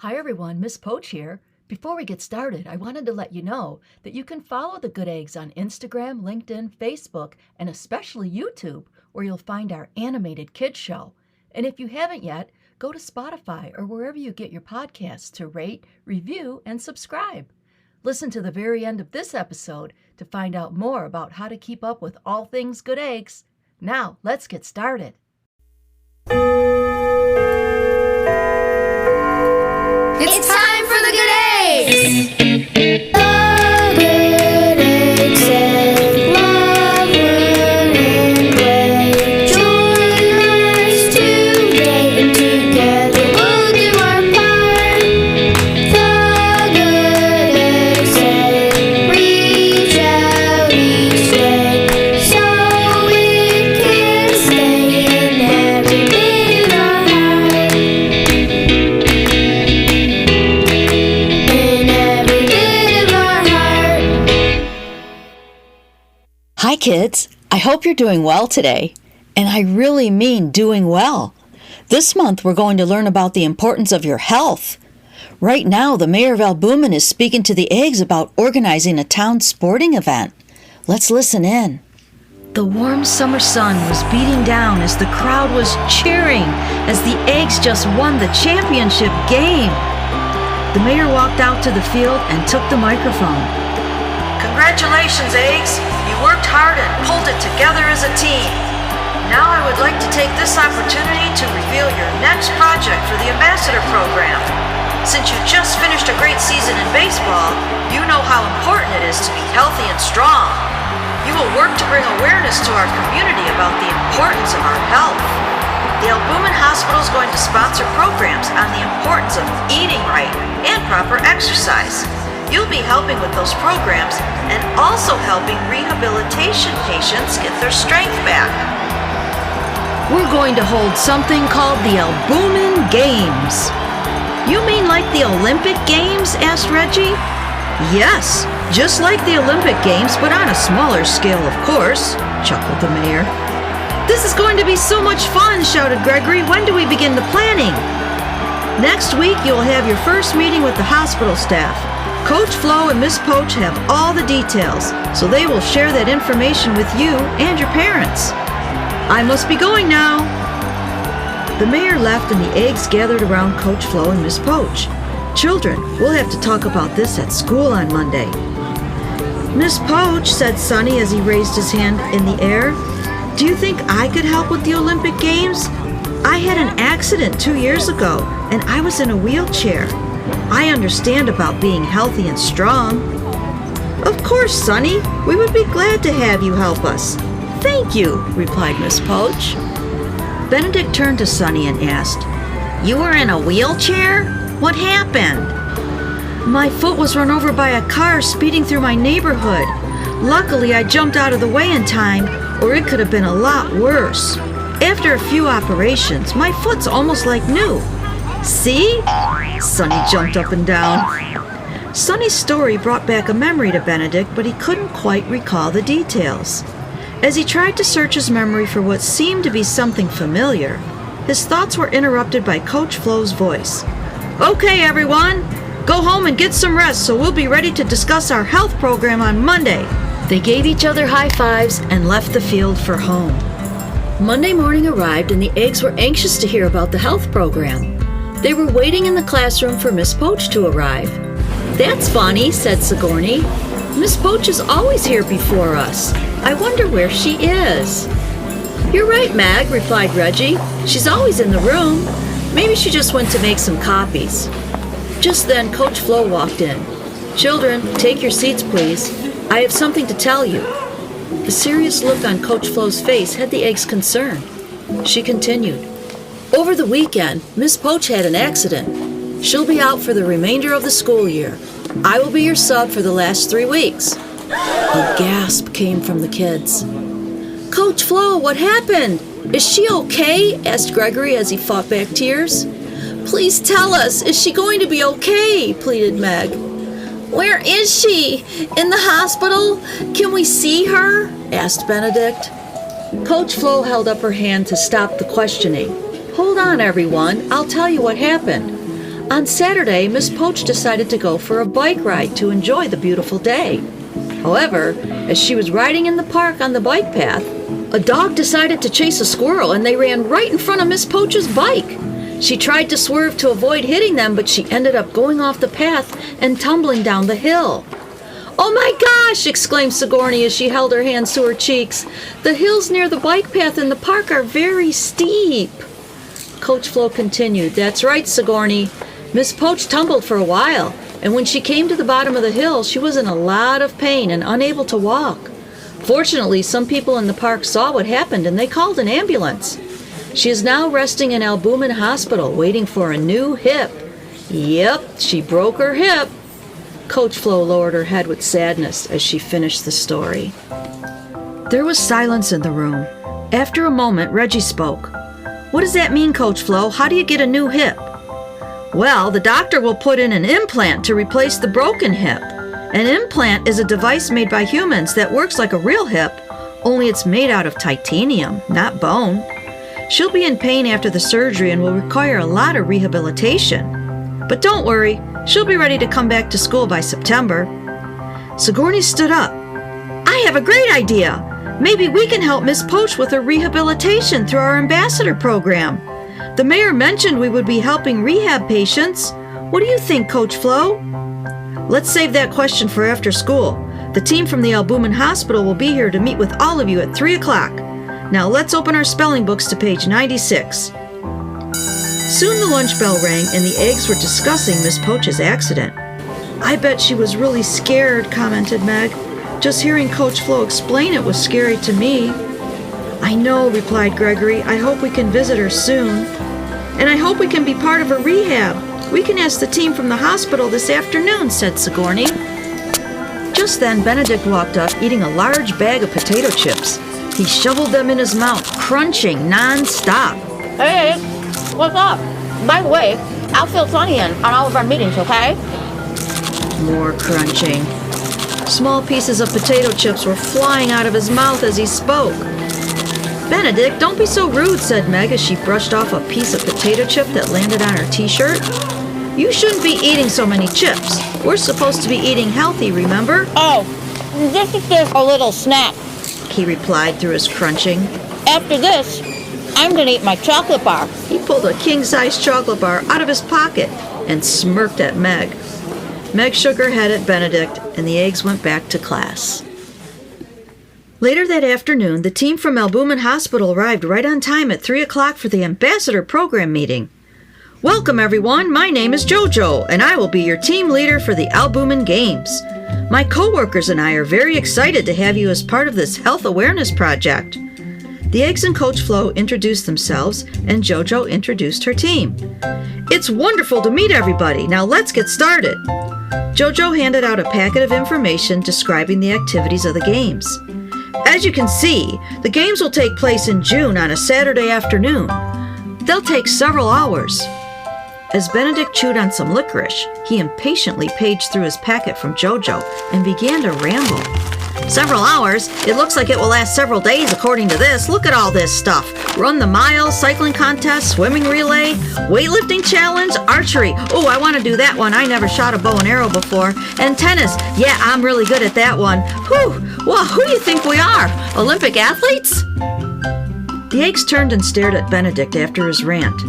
Hi everyone, Miss Poach here. Before we get started, I wanted to let you know that you can follow the Good Eggs on Instagram, LinkedIn, Facebook, and especially YouTube, where you'll find our animated kids show. And if you haven't yet, go to Spotify or wherever you get your podcasts to rate, review, and subscribe. Listen to the very end of this episode to find out more about how to keep up with all things Good Eggs. Now, let's get started. It's time for the Good Eggs! The Good Eggs say, love, learn, and play. Join us today and together we'll do our part. The Good Eggs say, reach out each day so it can stay in every bit of our heart. Hi kids, I hope you're doing well today. And I really mean doing well. This month we're going to learn about the importance of your health. Right now the mayor of Albumen is speaking to the eggs about organizing a town sporting event. Let's listen in. The warm summer sun was beating down as the crowd was cheering as the eggs just won the championship game. The mayor walked out to the field and took the microphone. Congratulations, eggs! You worked hard and pulled it together as a team. Now I would like to take this opportunity to reveal your next project for the Ambassador Program. Since you just finished a great season in baseball, you know how important it is to be healthy and strong. You will work to bring awareness to our community about the importance of our health. The Albumen Hospital is going to sponsor programs on the importance of eating right and proper exercise. You'll be helping with those programs and also helping rehabilitation patients get their strength back. We're going to hold something called the Albumen Games. You mean like the Olympic Games? Asked Reggie. Yes, just like the Olympic Games, but on a smaller scale, of course, chuckled the mayor. This is going to be so much fun, shouted Gregory. When do we begin the planning? Next week, you'll have your first meeting with the hospital staff. Coach Flo and Miss Poach have all the details, so they will share that information with you and your parents. I must be going now. The mayor left and the eggs gathered around Coach Flo and Miss Poach. Children, we'll have to talk about this at school on Monday. Miss Poach, said Sonny as he raised his hand in the air, do you think I could help with the Olympic Games? I had an accident 2 years ago and I was in a wheelchair. I understand about being healthy and strong. Of course, Sonny. We would be glad to have you help us. Thank you, replied Miss Poach. Benedict turned to Sonny and asked, you were in a wheelchair? What happened? My foot was run over by a car speeding through my neighborhood. Luckily, I jumped out of the way in time, or it could have been a lot worse. After a few operations, my foot's almost like new. See? Sonny jumped up and down. Sonny's story brought back a memory to Benedict, but he couldn't quite recall the details. As he tried to search his memory for what seemed to be something familiar, his thoughts were interrupted by Coach Flo's voice. Okay, everyone, go home and get some rest so we'll be ready to discuss our health program on Monday. They gave each other high fives and left the field for home. Monday morning arrived and the eggs were anxious to hear about the health program. They were waiting in the classroom for Miss Poach to arrive. That's funny, said Sigourney. Miss Poach is always here before us. I wonder where she is. You're right, Mag, replied Reggie. She's always in the room. Maybe she just went to make some copies. Just then, Coach Flo walked in. Children, take your seats, please. I have something to tell you. The serious look on Coach Flo's face had the eggs concerned. She continued. Over the weekend, Miss Poach had an accident. She'll be out for the remainder of the school year. I will be your sub for the last 3 weeks. A gasp came from the kids. Coach Flo, what happened? Is she okay? Asked Gregory as he fought back tears. Please tell us, is she going to be okay? Pleaded Meg. Where is she? In the hospital? Can we see her? Asked Benedict. Coach Flo held up her hand to stop the questioning. Hold on, everyone. I'll tell you what happened. On Saturday, Miss Poach decided to go for a bike ride to enjoy the beautiful day. However, as she was riding in the park on the bike path, a dog decided to chase a squirrel and they ran right in front of Miss Poach's bike. She tried to swerve to avoid hitting them, but she ended up going off the path and tumbling down the hill. "Oh my gosh!" exclaimed Sigourney as she held her hands to her cheeks. "The hills near the bike path in the park are very steep." Coach Flo continued, "That's right, Sigourney. Miss Poach tumbled for a while, and when she came to the bottom of the hill, she was in a lot of pain and unable to walk. Fortunately, some people in the park saw what happened and they called an ambulance. She is now resting in Albumen Hospital, waiting for a new hip. Yep, she broke her hip." Coach Flo lowered her head with sadness as she finished the story. There was silence in the room. After a moment, Reggie spoke. "What does that mean, Coach Flo? How do you get a new hip?" "Well, the doctor will put in an implant to replace the broken hip. An implant is a device made by humans that works like a real hip, only it's made out of titanium, not bone. She'll be in pain after the surgery and will require a lot of rehabilitation. But don't worry, she'll be ready to come back to school by September." Sigourney stood up. "I have a great idea. Maybe we can help Miss Poach with her rehabilitation through our ambassador program. The mayor mentioned we would be helping rehab patients. What do you think, Coach Flo?" "Let's save that question for after school. The team from the Albumen Hospital will be here to meet with all of you at 3 o'clock. Now let's open our spelling books to page 96. Soon the lunch bell rang and the eggs were discussing Miss Poach's accident. "I bet she was really scared," commented Meg. "Just hearing Coach Flo explain it was scary to me." "I know," replied Gregory. "I hope we can visit her soon. And I hope we can be part of her rehab. We can ask the team from the hospital this afternoon," said Sigourney. Just then, Benedict walked up, eating a large bag of potato chips. He shoveled them in his mouth, crunching non-stop. "Hey, what's up? By the way, I'll fill Sonny in on all of our meetings, okay?" More crunching. Small pieces of potato chips were flying out of his mouth as he spoke. "Benedict, don't be so rude," said Meg as she brushed off a piece of potato chip that landed on her t-shirt. "You shouldn't be eating so many chips. We're supposed to be eating healthy, remember?" "Oh, this is just a little snack. He replied through his crunching. After this, I'm gonna eat my chocolate bar." He pulled a king-size chocolate bar out of his pocket and smirked at Meg. Meg shook her head at Benedict, and the eggs went back to class. Later that afternoon, the team from Albumen Hospital arrived right on time at 3 o'clock for the Ambassador Program meeting. "Welcome, everyone. My name is JoJo, and I will be your team leader for the Albumen Games. My co-workers and I are very excited to have you as part of this health awareness project." The eggs and Coach Flo introduced themselves, and JoJo introduced her team. "It's wonderful to meet everybody. Now let's get started." JoJo handed out a packet of information describing the activities of the games. "As you can see, the games will take place in June on a Saturday afternoon. They'll take several hours." As Benedict chewed on some licorice, he impatiently paged through his packet from JoJo and began to ramble. "Several hours? It looks like it will last several days according to this. Look at all this stuff. Run the mile, cycling contest, swimming relay, weightlifting challenge, archery. Oh, I want to do that one. I never shot a bow and arrow before. And tennis. Yeah, I'm really good at that one. Whew! Well, who do you think we are? Olympic athletes?" The eggs turned and stared at Benedict after his rant.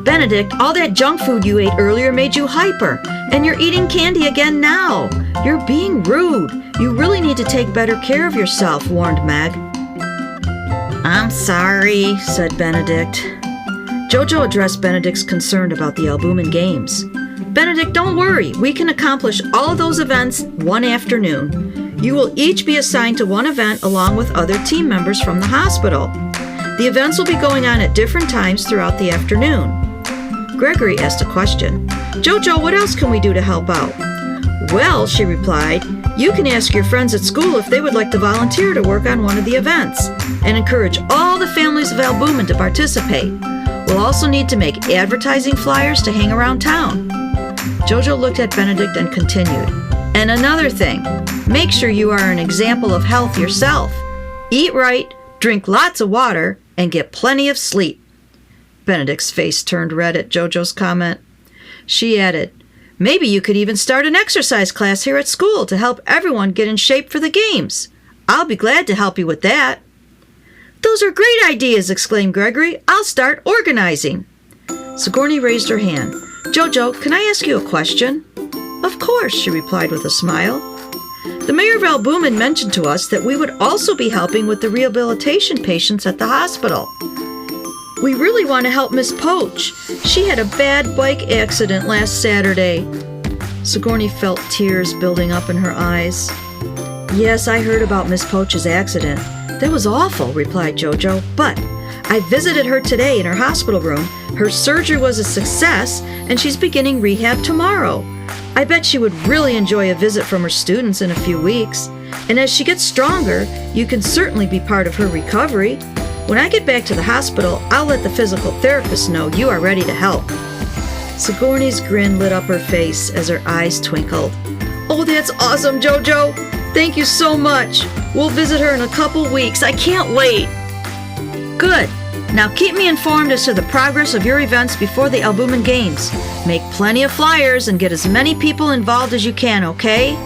"Benedict, all that junk food you ate earlier made you hyper, and you're eating candy again now. You're being rude. You really need to take better care of yourself," warned Meg. "I'm sorry," said Benedict. JoJo addressed Benedict's concern about the Albumen Games. "Benedict, don't worry. We can accomplish all of those events one afternoon. You will each be assigned to one event along with other team members from the hospital. The events will be going on at different times throughout the afternoon." Gregory asked a question. "JoJo, what else can we do to help out?" "Well," she replied, "you can ask your friends at school if they would like to volunteer to work on one of the events, and encourage all the families of Albumen to participate. We'll also need to make advertising flyers to hang around town." JoJo looked at Benedict and continued, "And another thing, make sure you are an example of health yourself. Eat right, drink lots of water, and get plenty of sleep." Benedict's face turned red at JoJo's comment. She added, "Maybe you could even start an exercise class here at school to help everyone get in shape for the games. I'll be glad to help you with that." "Those are great ideas," exclaimed Gregory. "I'll start organizing." Sigourney raised her hand. "Jojo, can I ask you a question?" "Of course," she replied with a smile. "The mayor of Albumen mentioned to us that we would also be helping with the rehabilitation patients at the hospital. We really want to help Miss Poach. She had a bad bike accident last Saturday." Sigourney felt tears building up in her eyes. "Yes, I heard about Miss Poach's accident. That was awful," replied Jojo. "But I visited her today in her hospital room. Her surgery was a success, and she's beginning rehab tomorrow. I bet she would really enjoy a visit from her students in a few weeks. And as she gets stronger, you can certainly be part of her recovery. When I get back to the hospital, I'll let the physical therapist know you are ready to help." Sigourney's grin lit up her face as her eyes twinkled. "Oh, that's awesome, Jojo! Thank you so much! We'll visit her in a couple weeks. I can't wait!" "Good. Now keep me informed as to the progress of your events before the Albumen Games. Make plenty of flyers and get as many people involved as you can, okay?"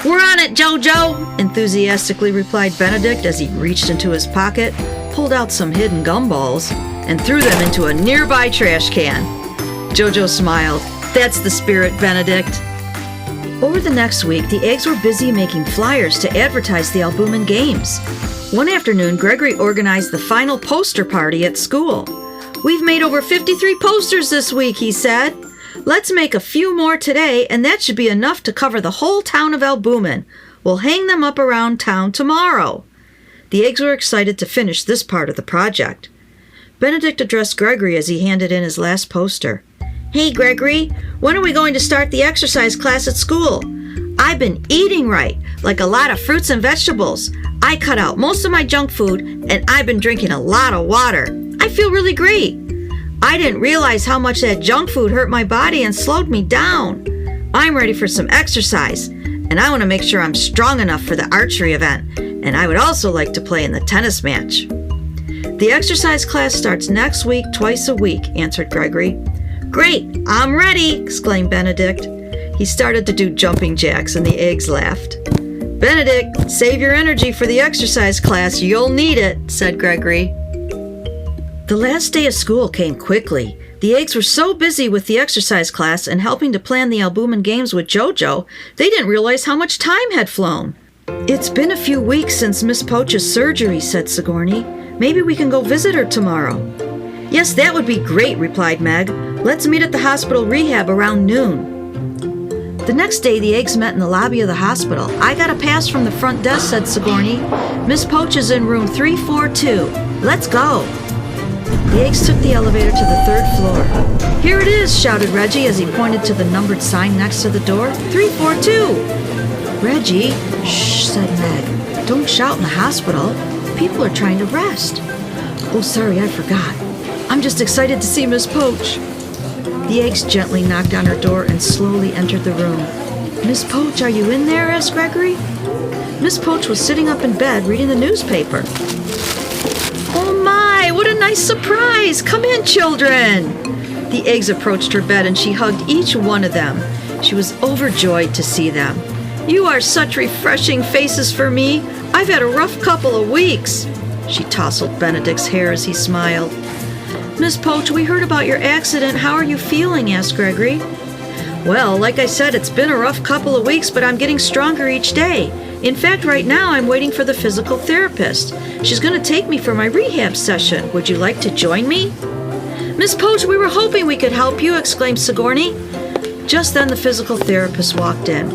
"We're on it, Jojo!" enthusiastically replied Benedict as he reached into his pocket, pulled out some hidden gumballs, and threw them into a nearby trash can. Jojo smiled. "That's the spirit, Benedict." Over the next week, the eggs were busy making flyers to advertise the Albumen Games. One afternoon, Gregory organized the final poster party at school. "We've made over 53 posters this week," he said. "Let's make a few more today, and that should be enough to cover the whole town of Albumen. We'll hang them up around town tomorrow." The eggs were excited to finish this part of the project. Benedict addressed Gregory as he handed in his last poster. "Hey, Gregory, when are we going to start the exercise class at school? I've been eating right, like a lot of fruits and vegetables. I cut out most of my junk food, and I've been drinking a lot of water. I feel really great. I didn't realize how much that junk food hurt my body and slowed me down. I'm ready for some exercise, and I want to make sure I'm strong enough for the archery event, and I would also like to play in the tennis match." "The exercise class starts next week, twice a week," answered Gregory. "Great, I'm ready!" exclaimed Benedict. He started to do jumping jacks, and the eggs laughed. "Benedict, save your energy for the exercise class. You'll need it," said Gregory. The last day of school came quickly. The eggs were so busy with the exercise class and helping to plan the Albumen Games with Jojo, they didn't realize how much time had flown. "It's been a few weeks since Miss Poach's surgery," said Sigourney. "Maybe we can go visit her tomorrow." "Yes, that would be great," replied Meg. "Let's meet at the hospital rehab around noon." The next day, the eggs met in the lobby of the hospital. "I got a pass from the front desk," said Sigourney. "Miss Poach is in room 342. Let's go." The eggs took the elevator to the 3rd floor. "Here it is," shouted Reggie as he pointed to the numbered sign next to the door. 342. "Reggie," "Shh," said Meg. "Don't shout in the hospital. People are trying to rest." "Oh, sorry, I forgot. I'm just excited to see Miss Poach." The eggs gently knocked on her door and slowly entered the room. "Miss Poach, are you in there?" asked Gregory. Miss Poach was sitting up in bed reading the newspaper. "Oh my, what a nice surprise! Come in, children!" The eggs approached her bed and she hugged each one of them. She was overjoyed to see them. "You are such refreshing faces for me. I've had a rough couple of weeks." She tousled Benedict's hair as he smiled. "Miss Poach, we heard about your accident. How are you feeling?" asked Gregory. "Well, like I said, it's been a rough couple of weeks, but I'm getting stronger each day. In fact, right now I'm waiting for the physical therapist. She's going to take me for my rehab session. Would you like to join me?" "Miss Poach, we were hoping we could help you," exclaimed Sigourney. Just then the physical therapist walked in.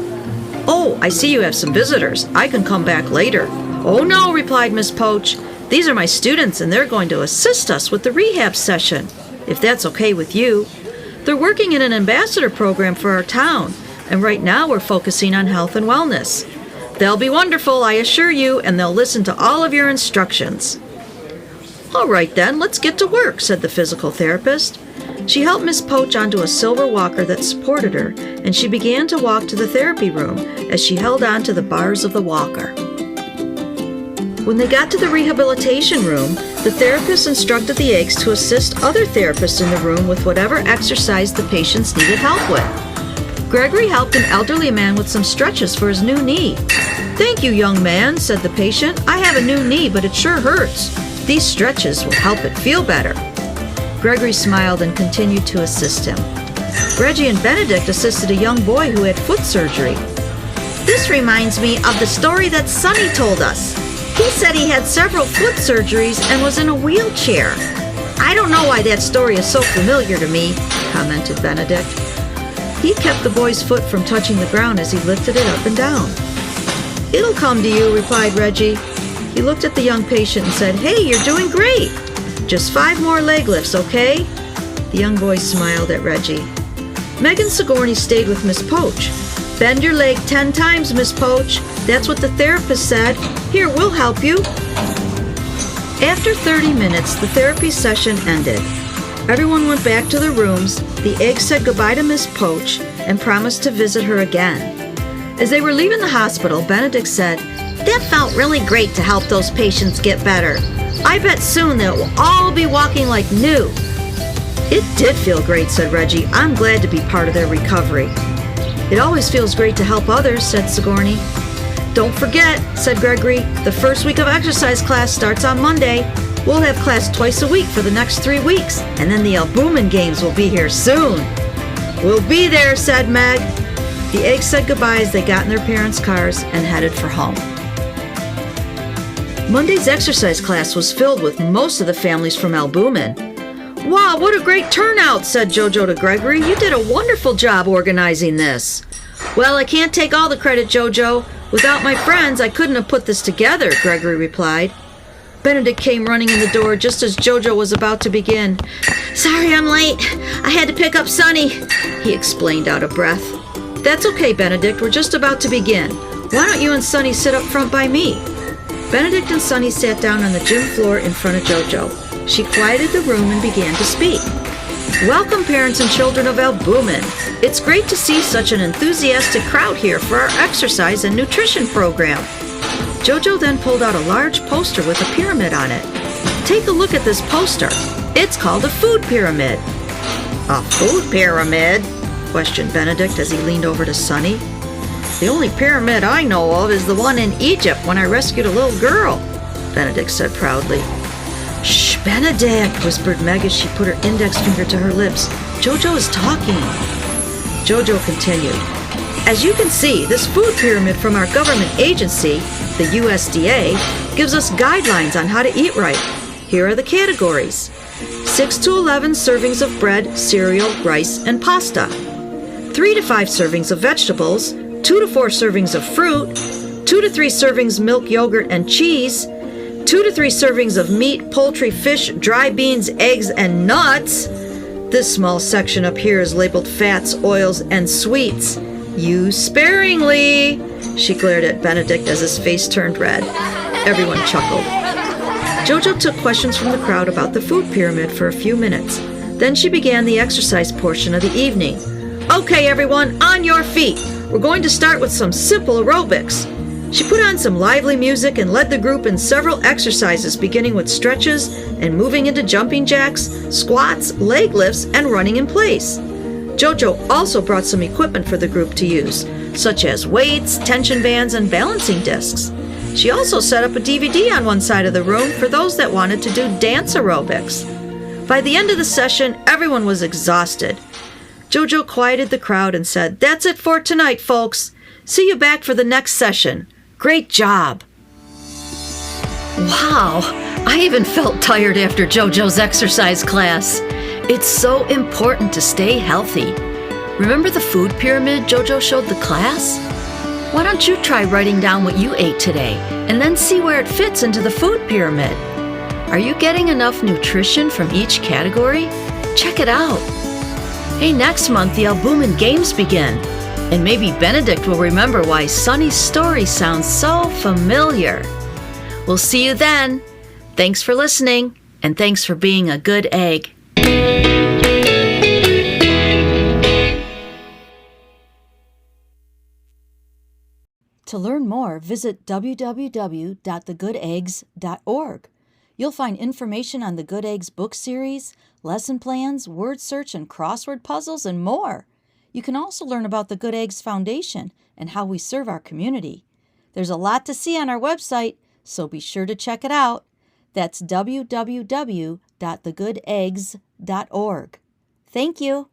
"Oh, I see you have some visitors. I can come back later." "Oh no," replied Miss Poach. "These are my students, and they're going to assist us with the rehab session, if that's okay with you. They're working in an ambassador program for our town, and right now we're focusing on health and wellness. They'll be wonderful, I assure you, and they'll listen to all of your instructions." "All right then, let's get to work," said the physical therapist. She helped Miss Poach onto a silver walker that supported her, and she began to walk to the therapy room as she held on to the bars of the walker. When they got to the rehabilitation room, The therapist instructed the eggs to assist other therapists in the room with whatever exercise the patients needed help with. Gregory helped an elderly man with some stretches for his new knee. "Thank you, young man," said the patient. "I have a new knee, but it sure hurts. These stretches will help it feel better." Gregory smiled and continued to assist him. Reggie and Benedict assisted a young boy who had foot surgery. "This reminds me of the story that Sonny told us. He said he had several foot surgeries and was in a wheelchair. I don't know why that story is so familiar to me," commented Benedict. He kept the boy's foot from touching the ground as he lifted it up and down. "It'll come to you," replied Reggie. He looked at the young patient and said, "Hey, you're doing great. Just 5 more leg lifts, okay?" The young boy smiled at Reggie. Meg and Sigourney stayed with Miss Poach. "Bend your leg 10 times, Miss Poach. That's what the therapist said. Here, we'll help you." After 30 minutes, the therapy session ended. Everyone went back to their rooms. The eggs said goodbye to Miss Poach and promised to visit her again. As they were leaving the hospital, Benedict said, "That felt really great to help those patients get better. I bet soon they'll all be walking like new." "It did feel great," said Reggie. "I'm glad to be part of their recovery." "It always feels great to help others," said Sigourney. "Don't forget," said Gregory, "the first week of exercise class starts on Monday. We'll have class twice a week for the next 3 weeks, and then the Albumen Games will be here soon." "We'll be there," said Meg. The eggs said goodbye as they got in their parents' cars and headed for home. Monday's exercise class was filled with most of the families from Albumen. "Wow, what a great turnout," said Jojo to Gregory. "You did a wonderful job organizing this." "Well, I can't take all the credit, Jojo. Without my friends, I couldn't have put this together," Gregory replied. Benedict came running in the door just as Jojo was about to begin. "Sorry I'm late. I had to pick up Sonny," he explained out of breath. "That's okay, Benedict. We're just about to begin. Why don't you and Sonny sit up front by me?" Benedict and Sonny sat down on the gym floor in front of Jojo. She quieted the room and began to speak. "Welcome, parents and children of Albumen. It's great to see such an enthusiastic crowd here for our exercise and nutrition program." Jojo then pulled out a large poster with a pyramid on it. "Take a look at this poster. It's called a food pyramid." "A food pyramid?" questioned Benedict as he leaned over to Sonny. "The only pyramid I know of is the one in Egypt when I rescued a little girl," Benedict said proudly. "Shh, Benedict," whispered Meg as she put her index finger to her lips. "Jojo is talking." Jojo continued. "As you can see, this food pyramid from our government agency, the USDA, gives us guidelines on how to eat right. Here are the categories. 6 to 11 servings of bread, cereal, rice, and pasta. 3 to 5 servings of vegetables, 2 to 4 servings of fruit, 2 to 3 servings milk, yogurt, and cheese, 2 to 3 servings of meat, poultry, fish, dry beans, eggs, and nuts. This small section up here is labeled fats, oils, and sweets. Use sparingly." She glared at Benedict as his face turned red. Everyone chuckled. Jojo took questions from the crowd about the food pyramid for a few minutes. Then she began the exercise portion of the evening. "Okay, everyone, on your feet. We're going to start with some simple aerobics." She put on some lively music and led the group in several exercises, beginning with stretches and moving into jumping jacks, squats, leg lifts, and running in place. Jojo also brought some equipment for the group to use, such as weights, tension bands, and balancing discs. She also set up a DVD on one side of the room for those that wanted to do dance aerobics. By the end of the session, everyone was exhausted. Jojo quieted the crowd and said, "That's it for tonight, folks. See you back for the next session. Great job." Wow, I even felt tired after Jojo's exercise class. It's so important to stay healthy. Remember the food pyramid Jojo showed the class? Why don't you try writing down what you ate today and then see where it fits into the food pyramid? Are you getting enough nutrition from each category? Check it out. Hey, next month the Albumen Games begin. And maybe Benedict will remember why Sonny's story sounds so familiar. We'll see you then. Thanks for listening, and thanks for being a good egg. To learn more, visit www.thegooteggs.org. You'll find information on the Good Eggs book series, lesson plans, word search and crossword puzzles, and more. You can also learn about the Good Eggs Foundation and how we serve our community. There's a lot to see on our website, so be sure to check it out. That's www.thegoodeggz.org. Thank you.